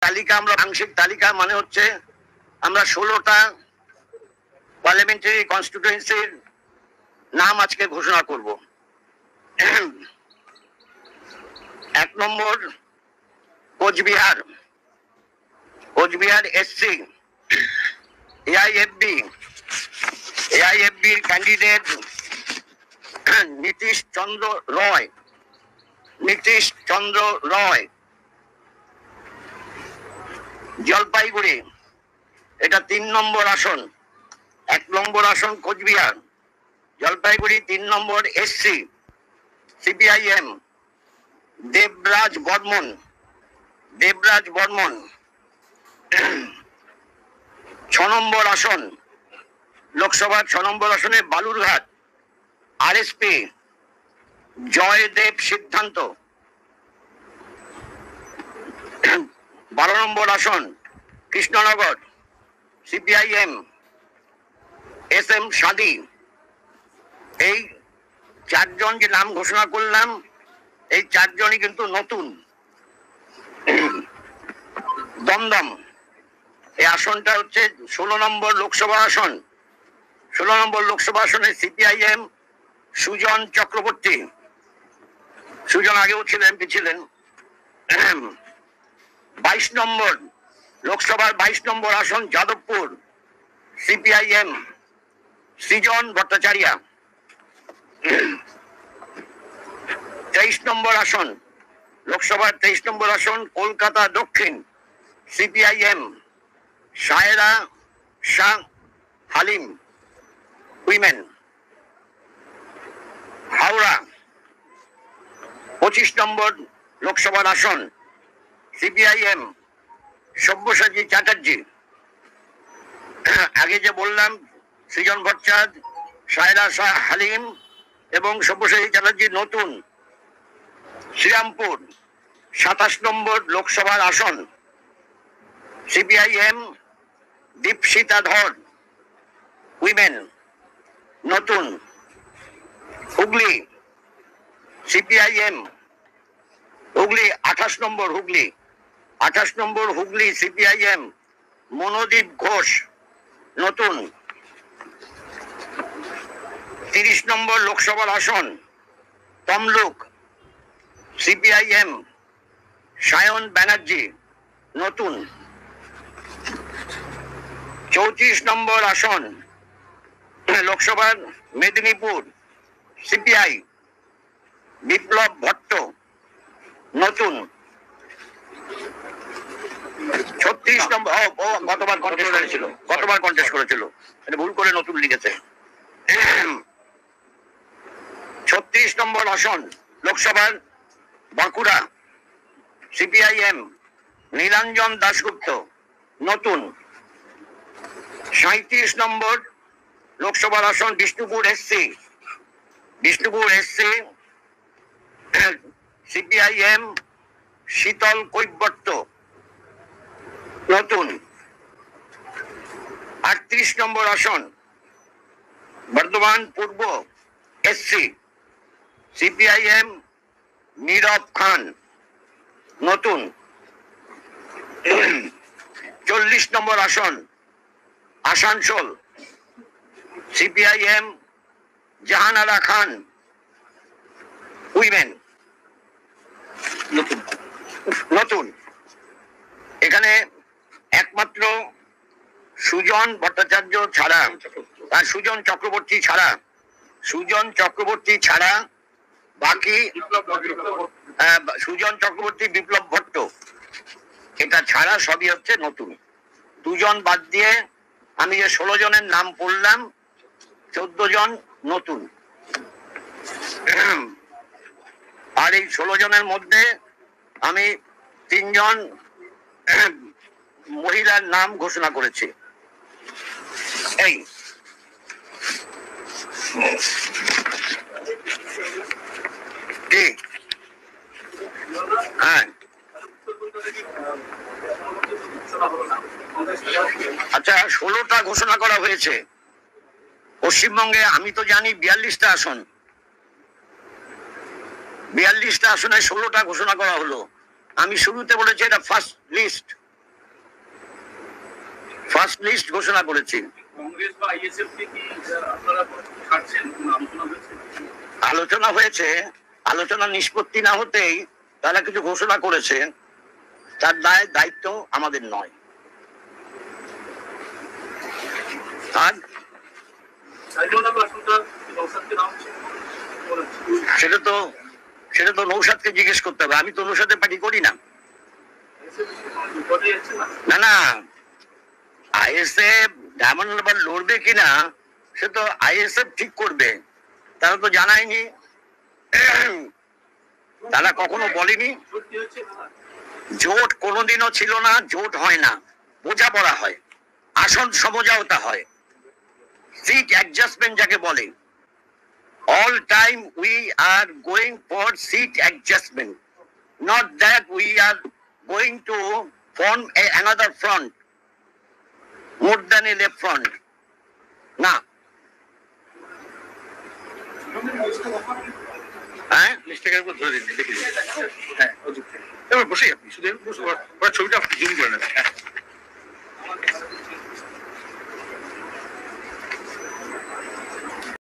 তালিকা, আমরা আংশিক তালিকা মানে হচ্ছে আমরা 16টা পার্লামেন্টারি কনস্টিটিউয়েন্সির নাম আজকে ঘোষণা করব। 1 নম্বর কোচবিহার, কোচবিহার এসসি এআইএফবির ক্যান্ডিডেট নীতিশ চন্দ্র রয়। জলপাইগুড়ি, এটা 3 নম্বর আসন। 1 নম্বর আসন কোচবিহার, জলপাইগুড়ি 3 নম্বর এসসি সিপিআইএম দেবরাজ বর্মন। 6 নম্বর আসন লোকসভা, 6 নম্বর আসনে বালুরঘাট আরএসপি জয়দেব সিদ্ধান্ত। 12 নম্বর আসন কৃষ্ণনগর সিপিআইএম SM সাদি। এই 4 জন যে নাম ঘোষণা করলাম, এই 4 জনই কিন্তু নতুন। দমদম, এই আসনটা হচ্ছে 16 নম্বর লোকসভা আসন। 16 নম্বর লোকসভা আসনে সিপিআইএম সুজন চক্রবর্তী। সুজন আগেও ছিলেন, এমপি ছিলেন। 22 নম্বর লোকসভার 22 নম্বর আসন যাদবপুর সিপিআইএম সৃজন ভট্টাচার্য। 23 নম্বর আসন লোকসভার 23 নম্বর আসন কলকাতা দক্ষিণ সিপিআইএম সায়রা শাহ হালিম উইমেন। হাওড়া 25 নম্বর লোকসভার আসন সিপিআইএম সব্যসাচী চ্যাটার্জি। আগে যে বললাম সৃজন ভট্টাচার্য, সায়রা শাহ হালিম এবং সব্যসাচী চ্যাটার্জি নতুন। শ্রীরামপুর 27 নম্বর লোকসভার আসন সিপিআইএম দীপশিতা ধর উইমেন নতুন। হুগলি সিপিআইএম হুগলি 28 নম্বর হুগলি সিপিআইএম মনোদীপ ঘোষ নতুন। 30 নম্বর লোকসভার আসন তমলুক সিপিআইএম সায়ন ব্যানার্জি নতুন। 34 নম্বর আসন লোকসভার মেদিনীপুর সিপিআই বিপ্লব ভট্ট নতুন। 36 নম্বর গতবার কন্টেস্ট করেছিল, এটা ভুল করে নতুন লিখেছে। 36 নম্বর আসন লোকসভার বাঁকুড়া সিপিআইএম নীলাঞ্জন দাশগুপ্ত নতুন। 37 নম্বর লোকসভার আসন বিষ্ণুপুর এসসি সিপিআইএম শীতল কৈবর্ত নতুন। 38 নম্বর আসন বর্ধমান পূর্ব এসসি সিপিআইএম নীরব খান নতুন। 40 নম্বর আসন আসানসোল সিপিআইএম জাহানারা খান উইমেন নতুন। এখানে একমাত্র সুজন ভট্টাচার্য ছাড়া আর সুজন চক্রবর্তী ছাড়া বাকি সুজন চক্রবর্তী বিপ্লব ভট্ট, এটা ছাড়া সবই হচ্ছে নতুন। 2 জন বাদ দিয়ে আমি যে 16 জনের নাম পড়লাম 14 জন নতুন। আর এই 16 জনের মধ্যে আমি 3 জন মহিলার নাম ঘোষণা করেছি। এই কি হ্যাঁ, আচ্ছা 16টা ঘোষণা করা হয়েছে পশ্চিমবঙ্গে। আমি তো জানি 42টা আসন, 42টা আসনে 16টা ঘোষণা করা হলো। আমি শুরুতে বলেছি এটা ফার্স্ট লিস্ট, ফার্স্ট লিস্ট ঘোষণা করেছি। কংগ্রেস বা আইএসএফ কি আপনারা ছাড়ছেন, আলোচনা হয়েছে? আলোচনা হয়েছে, আলোচনা নিষ্পত্তি না হতেই তারা কিছু ঘোষণা করেছে, তার দায়িত্ব আমাদের নয়। আর সেটা তো নৌসাদকে জিজ্ঞেস করতে হবে, আমি তো নৌসাদের পার্টি করি না। না না, আইএসএফ ডায়মন্ড হারবার লড়বে কিনা সে তো আইএসএফ ঠিক করবে, তারা তো জানায়নি, তারা কখনো বলেনি। জোট কোনোদিনও ছিল না, জোট হয় না, বোঝাপড়া হয়, আসন সমঝোতা হয়, সিট অ্যাডজাস্টমেন্ট যাকে বলে। All time we are going for seat adjustment, not that we are going to form another front more than a left front. না, হ্যাঁ লিস্টটাকে একবার ধরে দিন, দেখে দিন। হ্যাঁ, এবার বসেই আপনি শুধু ছবিটা জুম করে নেবেন।